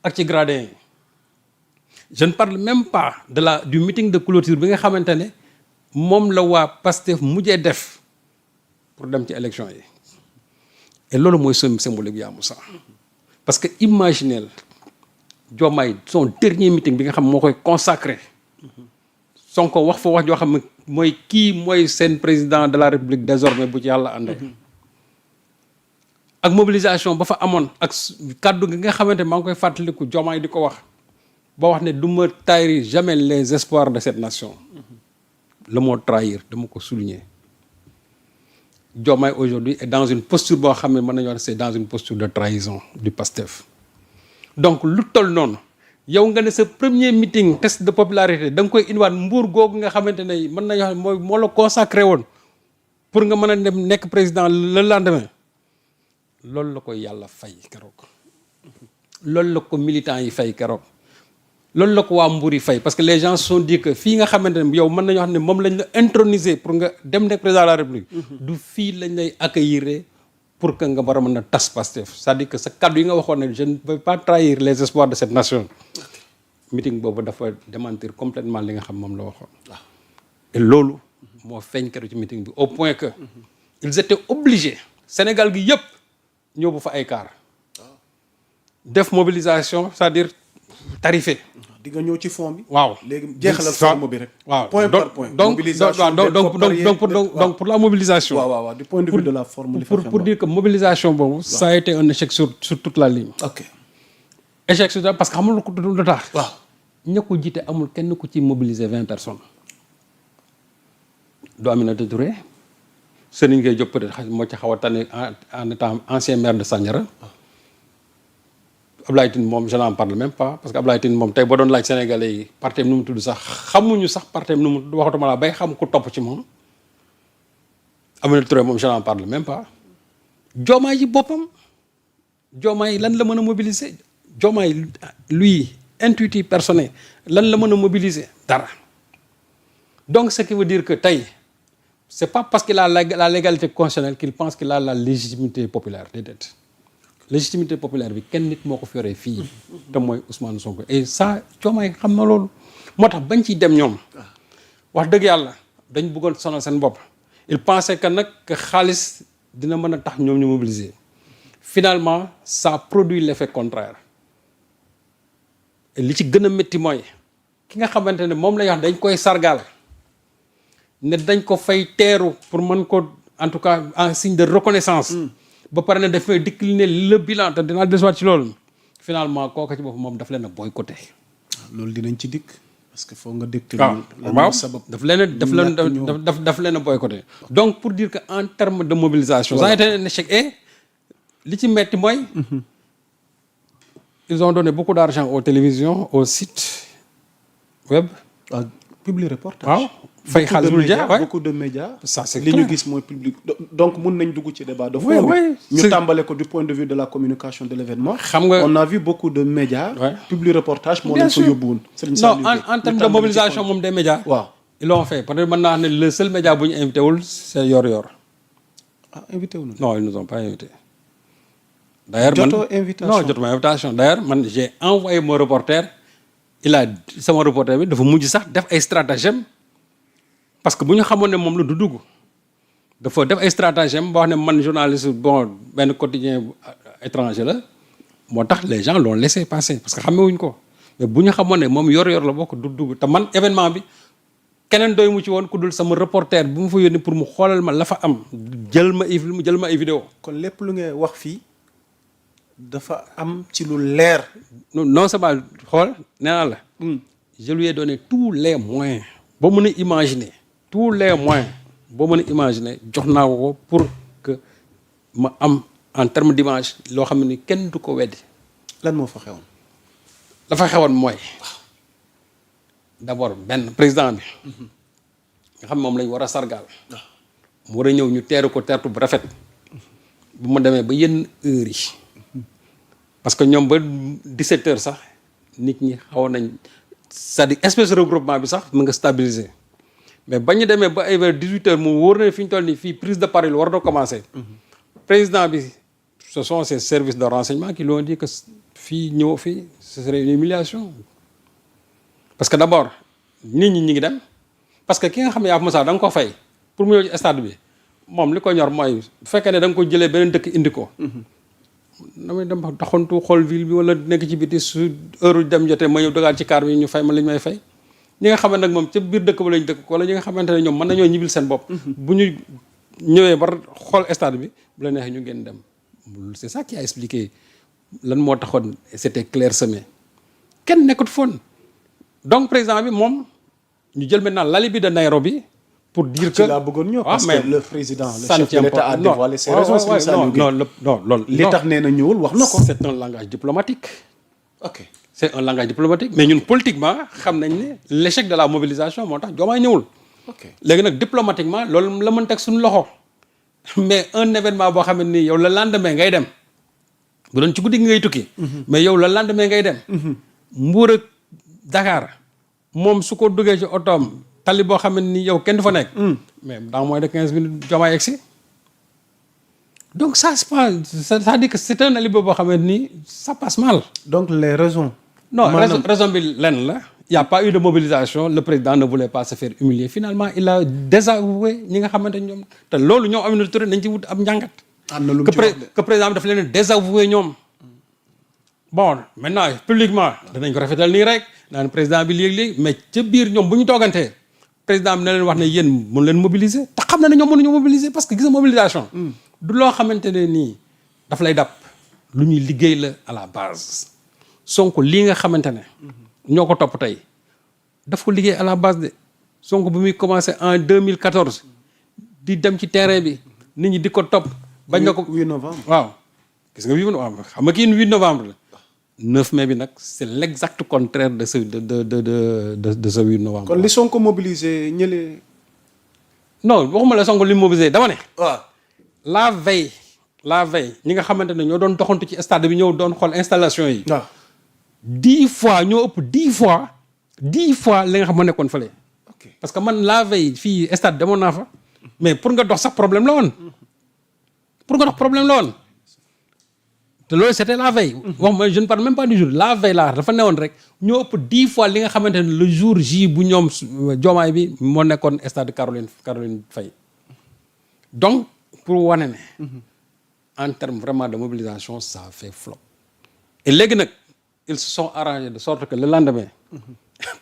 ak ci gradin yi je ne parle même pas du meeting de clôture bi nga xamante ne moom la waa Pastef mujjee def pour dem ci élection yi et loolu mooy symbolique yaa Moussa parce que imaginez Diomaye son dernier meeting bi nga xam moo koy consacré Sonko wax fa wax joo xam ne mooy kii mooy seen président de la République désormais bu ci yàlla àndee ak mobilisation ba fa amoon ak kàddu gi nga xamante maa ngi koy fàttaliku Diomaye di ko wax ba wax ne du ma trahir jamais les espoirs de cette nation le mot trahir dama ko souligner Diomaye aujourd'hui est dans une posture boo xam ne mën nañu wax c'est dans une posture de trahison du PASTEF donc lu toll noonu yow nga ne sa premier meeting test de popularité da nga koy indiwaat mbuur googu nga xamante ne mën nañu wax mooy moo la consacré woon pour nga mën a dem nekk président le lendemain loolu la koy yàlla fay keroog loolu la ko militants yi fay keroog loolu la ko waa Mbour yi fay parce que les gens se sont dit que fii nga xamante ne yow mën nañoo xam ne moom lañ la introniser pour nga dem nekk président de la République du fii lañ lay accueillir pour que nga war a mën a tas Pastef c'est-à-dire que sa kaddu yi nga waxoon ne je ne peux pas trahir les espoirs de cette nation meeting boobu dafa démentir complètement li nga xam moom la waxoon et loolu moo feeñ keroog ci meeting bi au point que ils étaient obligés Sénégal gi yëpp ñëw bu fa ay car def mobilisation c'est-à-dire tarifé. di nga ñëw ci fond bi. waaw léegi jeexalal forme bi rek. waaw point par point. mobilisation donc pour la mobilisation. waaw du point de vue de la forme. pour dire que mobilisation boobu. ça a été un échec sur toute la ligne. ok échec sur parce que xamul lu ko lu tax. waaw ña ko jiite amul kenn ku ci mobiliser 20 personnes. du Aminata Touré Serigne Gueye Diop peut-être moo ci xaw a tane en étant ancien maire de Sandiara. Abdoulaye Tine moom je n'en parle même pas parce que Abdoulaye Tine moom tey boo doon laaj Sénégalais yi parti nu mu tudd sax xamuñu sax parti nu mu waxatuma la bay xam ku topp ci moom Aminata Touré moom je n'en parle même pas. Diomaye ji boppam Diomaye lan la mën a mobiliser Diomaye lui intuitif personnel lan la mën a mobiliser dara donc ce qui veut dire que tey c'est pas parce qu'il a la légalité constitutionnelle qu'il pense qu'il a la légitimité populaire déedéet. légitimité populaire bi kenn nit moo ko fioree fii te mooy Ousmane Sonko et ça Diomaye xam na loolu moo tax bañ ciy dem ñoom wax dëgg yàlla dañ bëggoon sonal seen bopp il pensait que nag que xaalis dina mën a tax ñoom ñu mobiliser finalement ça produit l'effet contraire et li ci gën a métti mooy ki nga xamante ne moom lay wax dañ koy sargal ne dañ ko fay teeru pour mën ko en tout cas en signe de reconnaissance ba pare ne dafay décliner le bilan te dinaa desuwaat ci loolu finalement kooka ci boppam moom daf leen a boycotté. loolu dinañ ci dikk parce que foog nga dikk. waaw daf leen a boycotté. donc pour dire que en termes de mobilisation. ça a été un échec et li ci metti mooy. ils ont donné beaucoup d'argent aux télévisions aux sites web. waaw public reportage. waaw fay xaalis bul jeex beaucoup de médias. ça c'est li ñu gis mooy public donc mun nañ dugg ci débat de fond bi ñu tàmbale ko du point de vue de la communication de l'événement. xam nga on a vu beaucoup de médias. public reportage moo leen ko yóbbuwoon. non en termes de mobilisation moom des médias. waaw ils l'ont fait peut-être mën naa ne le seul média bu ñu invité wul c'est Yor-Yor. ah invité wu non ils nous ont pas invité. d'ailleurs jotoo invitation non jotuma invitation d'ailleurs man j'ai envoyé mon reporter sama reporter bi dafa mujj sax def ay stratagème parce que bu ñu xamoon ne moom la du dugg dafa def ay stratagème boo xam ne man journaliste bon benn quotidien étranger la moo tax les gens l'ont laissé passer parce que xamewuñ ko mais bu ñu xamoon ne moom Yor-Yor la bokk du dugg te man événement bi keneen doy mu ci woon ku dul sama reporter bi mu fa yónni pour mu xoolal ma la fa am jël ma ay vidéo kon lépp lu ngay wax fii dafa am ci lu leer. non seulement xool nee naa la. je lui ai donné tous les moyens. boo mën a imaginer tous les moyens boo mën a imaginer jox naa ko pour que ma am en terme d'image loo xam ne ni kenn du ko weddi. lan moo fa xewoon. la fa xewoon mooy d'abord benn président bi. nga xam moom lañ war a sargaal. mu war a ñëw ñu teeru ko teertu bu rafet. bu ma demee ba yenn heures yi. parce que ñoom ba 17 heures sax nit ñi xaw nañ c'est-à-dire espèce de regroupement bi sax mu nga stabiliser mais ba ñu demee ba ay vers 18 heures mu wóor na fi ñu toll nii fii prise de parole war na commencer. président bi ce sont ces services de renseignement qui lui ont dit que fii ñëw fii ce serait une humiliation parce que d'abord nit ñi ngi dem parce que ki nga xam ne yaa Moussa da nga ko fay pour mu ñëw ci stade bi moom li ko ñor mooy bu fekkee ne da nga ko jëlee beneen dëkk indi ko. damay dem doxantu xool ville bi wala nekk ci biti su heure dem jotee ma ñëw dogaat ci car bi ñu fay ma li ñu may fay. ñi nga xamante nag moom ca biir dëkk ba lañ dëkk wala ñi nga xamante ne ñoom mën nañoo ñibbil seen bopp. bu ñu ñëwee ba xool stade bi bu la neexee ñu ngeen dem c'est ça qui a expliqué lan moo taxoon c'était clairsemé kenn nekkut foon donc président bi moom ñu jël maintenant l'alibi de Nairobi pour dire que ci laa bëggoon ñëw parce que le président le chef de l'État a dévoilé ses raisons. non loolu li tax nee na ñëwul wax na ko. c'est un langage diplomatique. ok c'est un langage diplomatique mais ñun politiquement xam nañ ne l'échec de la mobilisation moo tax Diomaye ñëwul. ok léegi nag diplomatiquement loolu la mën teg suñu loxo mais un événement boo xam ne nii yow le lendemain ngay dem bu doon ci guddi gi ngay tukki. mais yow le lendemain ngay dem. Mbuur ak Dakar moom su ko duggee ci otoom tali boo xam ne nii yow kenn du fa nekk. mais dans moins de 15 minutes Diomaye egsi donc ça c'est pas c'est-à-dire que c'est un alibi boo xam ne nii ça passe mal. donc les raisons. non raison bi lenn la. Il n'y a pas eu de mobilisation le président ne voulait pas se faire humilier finalement il a désavoué ñi nga xamante ñoom te loolu ñoom Aminata Touré nañ ci wut am njàngat. am na lu mu ci wax que président bi dafa leen désavoué ñoom. bon maintenant publiquement danañ ko rafetal nii rek naan président bi léegi-léegi mais ca biir ñoom bu ñu toogantee président bi na leen wax ne yéen mënu leen mobiliser te xam na ne ñoom mënuñu mobiliser parce que gis nga mobilisation. du loo xamante ne nii daf lay dab lu ñuy liggéey la à la base. Sonko lii nga xamante ne. ñoo ko topp tey daf ko liggéey à la base de Sonko bu muy commencé en 2014 di dem ci terrain bi nit ñi di ko topp. bañ na ko 8 novembre. waaw gis nga 8 novembre xam nga kii 8 novembre la. 9 mai bi nag c'est l'exact contraire de ce de ce 8 novembre. kon li Sonko mobilisé ñële. non waxuma la Sonko li mobilisé dama ne. waaw la veille ñi nga xamante ne ñoo doon doxantu ci stade bi ñëw doon xool installation yi. waaw 10 fois ñoo ëpp 10 fois li nga xam moo nekkoon fële. ok parce que man la veille fii stade demoon naa fa. mais pour nga dox sax problème la woon. te loolu c'était la veille. wax ma je ne parle même pas du jour la veille laa dafa newoon rek ñoo ëpp 10 fois li nga xamante ne le jour J bu ñoom Diomaye bi moo nekkoon stade Caroline Faye donc pour wane ne. en termes vraiment de mobilisation ça fait flop. et léegi nag ils se sont arrangés de sorte que le lendemain.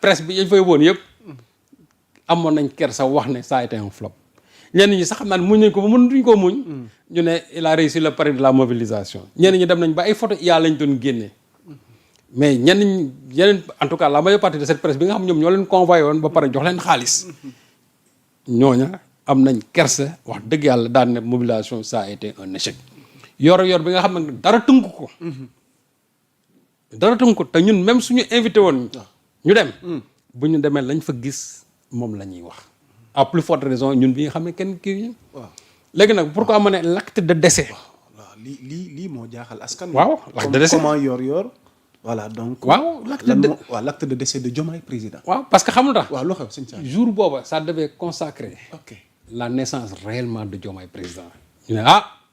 presse bi yañ fay woon yëpp. amoon nañ kersa wax ne ça a été un flop. ñenn ñi sax xam naa ne muñ nañ ko ba mënutuñ koo muñ. ñu ne il a réussi le pari de la mobilisation. ñenn ñi dem nañ ba ay photo IA lañ doon génnee. mais yeneen en tout cas la majeure partie de cette presse bi nga xam ñoom ñoo leen convoyé woon ba pare jox leen xaalis. ñooña am nañ kersa wax dëgg yàlla daan ne mobilisation ça a été un échec. yor bi nga xam ne dara tënk ko. te ñun même suñu invité woon. ñu dem. bu ñu demee lañ fa gis moom la ñuy wax. à plus forte raison ñun bi nga xam ne kenn kii ñu. waaw léegi nag pourquoi ma ne l'acte de décès. waaw lii moo jaaxal askan. waaw l'acte de décès comment yor. voilà donc. waaw l'acte de décès de Diomaye président. waaw parce que xam nga tax. waaw loo xam sëñ Sadio. jour booba ça devait consacrer. ok la naissance réellement de Diomaye président. ñu ne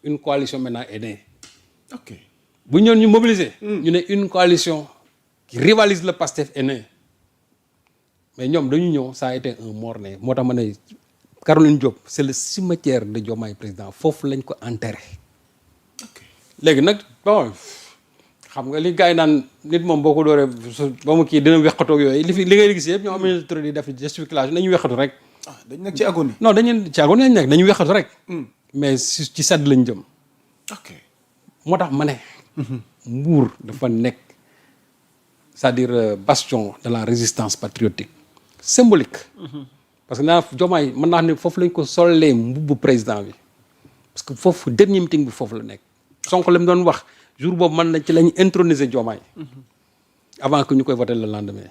une coalition maintenant est née. ok bu ñëwoon ñu mobiliser. ñu ne une coalition qui rivalise le PASTEF est née. mais ñoom dañu ñëw ça a été un mort-né moo tax ma ne Caroline Diop c'est le cimetière de Diomaye président foofu lañ ko enterré. ok léegi nag bon xam nga li gars yi naan nit moom boo ko dooree ba mu kii dina weqatoog yooyu li ngay gis yëpp ñoo am nañu tur di def gesticulation nañu weqatu rek. dañ nekk ci agonie. non dañu ci agonie lañ nekk dañu weqatu rek. mais ci sedd lañ jëm. ok moo tax ma ne. Mbour dafa nekk c'est-à-dire bastion de la résistance patriotique symbolique. parce que naa Diomaye mën naa ne foofu lañ ko sollee mbubbu président bi parce que foofu dernier meeting bi foofu la nekk. Sonko la mu doon wax jour boobu man la ci lañ introniser Diomaye. avant que ñu koy voter le lendemain.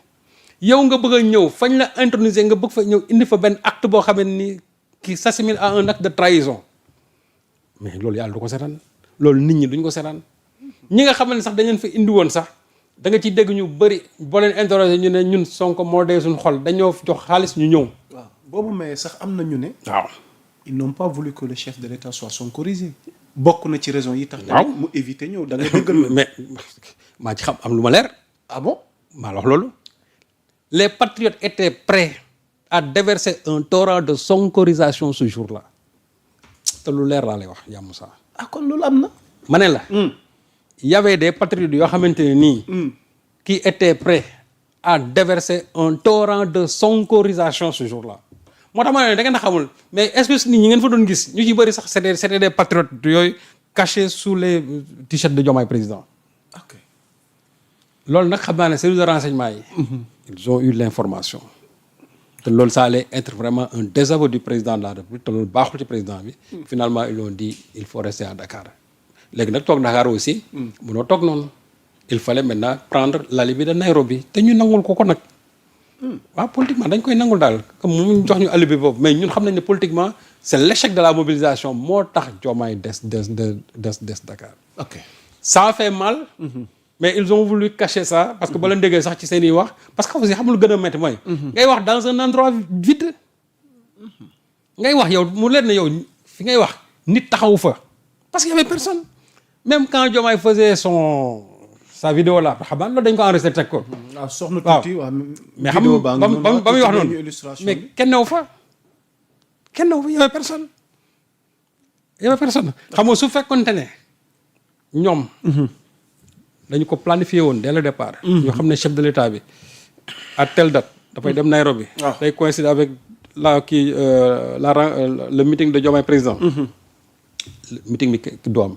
yow nga bëgg a ñëw fañ la introniser nga bëgg fa ñëw indi fa benn acte boo xam ne ni qui s'assimile à un acte de trahison mais loolu yàlla du ko seetaan loolu nit ñi duñ ko seetaan ñi nga xam ne sax dañ leen fa indi woon sax da nga ciy dégg ñu bëri boo leen interroger ñu ne ñun Sonko moo dee suñu xol dañoo jox xaalis ñu ñëw. waaw boobu mais sax am na ñu ne. waaw ils n'ont pas voulu que le chef de l'État soit sonkorisé. bokk na ci raison yi tax. waaw mu éviter ñëw da ngay dëggal. mais maa ci xam am lu ma leer. ah bon maa la wax loolu. les patriotes étaient prêts à déverser un torrent de sonkorisation ce jour-là te lu leer laa lay wax yaa Moussa. ah kon loolu am na. ma ne la. y avait des patriotes yoo xamante ne nii. qui étaient prêts à déverser un torrent de sonkorisation ce jour-là. moo tax ma ne da ngeen a xamul mais espèce nit ñi ngeen fa doon gis ñu ci bëri sax c'était des patriotes yooyu cachés sous les t-shirts de Diomaye président. ok loolu nag xam naa ne service de renseignement yi. ils ont eu l'information. te loolu ça allait être vraiment un désaveu du président de la République te loolu baaxul ci président bi. finalement ils ont dit il faut rester à Dakar. léegi nag toog Dakar aussi. mënoo toog noonu. il fallait maintenant prendre l'alibi de Nairobi te ñu nangul ko nag. waaw politiquement dañ koy nangul daal comme mu jox ñu alibi boobu mais ñun xam nañ ne politiquement c'est l'échec de la mobilisation moo tax Diomaye des Dakar. ok ça a fait mal. mais ils ont voulu cacher ça parce que ba leen déggee sax ci seen i wax parce que aussi xamul gën a métti mooy. ngay wax dans un endroit vide. ngay wax yow mu leen ne yow fi ngay wax nit taxawu fa parce que y avait personne même quand Diomaye faisait sa vidéo là xam nga loolu dañ ko enregistré teg ko. waaw soxna tuuti waaw. mais xam nga ba muy wax noonu mais kenn newu fa. kenn newu fa y avait personne. y avait personne xam nga su fekkoonte ne ñoom. dañu ko planifié woon dès le départ. ñoo xam ne chef de l'État bi à telle date dafay dem Nairobi. waaw day coïncider avec le meeting de Diomaye président. meeting bi du am.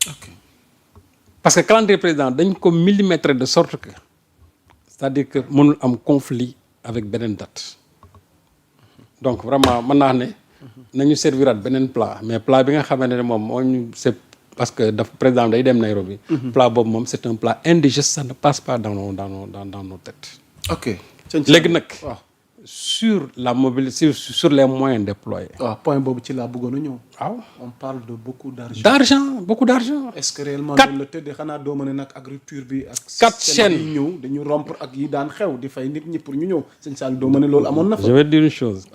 ok parce que calendrier président dañ ko millimétrer de sorte que c'est-à-dire que mënul am conflit avec beneen date. donc vraiment mën naa ne. nañu serviraat beneen plat mais plat bi nga xamante ne moom moo ñu c'est parce que dafa président day dem Nairobi. plat boobu moom c'est un plat indigeste ça ne passe pas dans nos têtes. ok léegi nag. waaw sur la mobilité sur les moyens déployés. waaw point boobu ci laa bëggoon a ñëw. waaw on parle de beaucoup d'argent. est-ce que réellement loolu la tëddee xanaa doo mën a nag ak rupture bi ak. 4 chaînes yi ñëw dañu rompre ak yi daan xew di fay nit ñi pour ñu ñëw sëñ Sall doo mën a loolu amoon na fa. je vais dire une chose.